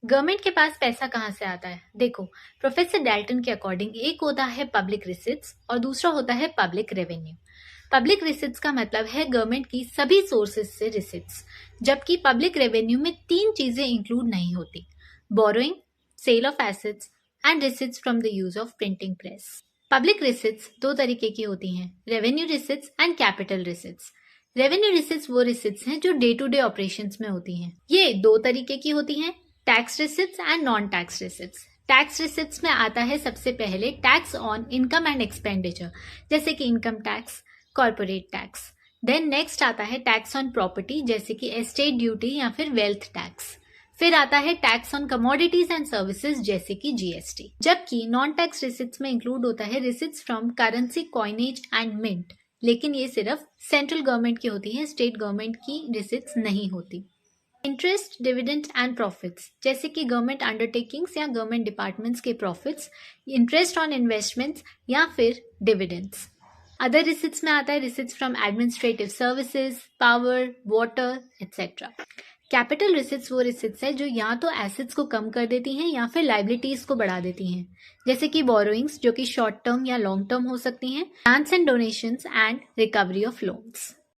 Government के पास पैसा कहाँ से आता है? देखो, प्रोफेसर डैल्टन के अकॉर्डिंग एक होता है पब्लिक रिसिट्स और दूसरा होता है पब्लिक रेवेन्यू। पब्लिक रिसिट्स का मतलब है गवर्नमेंट की सभी सोर्सेज से रिसिट्स, जबकि पब्लिक रेवेन्यू में तीन चीजें इंक्लूड नहीं होती: borrowing, sale of assets and receipts from the use of printing press. Public receipts दो तरीके की होती हैं: revenue receipts and capital receipts. Revenue receipts वो रिसिट्स हैं जो डे टू डे ऑपरेशंस में होती हैं। ये दो तरीके की होती हैं: tax receipts and non tax receipts. Tax receipts में आता है सबसे पहले tax on income and expenditure, जैसे कि income tax, corporate tax. Then next आता है टैक्स ऑन प्रॉपर्टी, जैसे कि एस्टेट ड्यूटी या फिर वेल्थ टैक्स। फिर आता है tax on commodities and services, जैसे कि जीएसटी। जबकि नॉन टैक्स रिसिट्स में इंक्लूड होता है receipts from currency, coinage and mint, लेकिन ये सिर्फ सेंट्रल गवर्नमेंट की होती है, स्टेट गवर्नमेंट की रिसिट्स नहीं होती। इंटरेस्ट, डिविडेंड एंड प्रॉफिट्स, जैसे कि गवर्नमेंट अंडरटेकिंग्स या गवर्नमेंट डिपार्टमेंट्स के प्रॉफिट्स, इंटरेस्ट ऑन इन्वेस्टमेंट्स या फिर डिविडेंड्स। अदर रिसिट्स में आता है receipts from administrative services, power, water etcetera. Capital receipts वो रिसिट्स है जो या तो एसेट्स को कम कर देती हैं या फिर लाइबिलिटीज को बढ़ा देती हैं, जैसे कि बोरोइंग्स जो कि शॉर्ट टर्म या लॉन्ग टर्म हो सकती हैं, grants and donations and recovery of loans.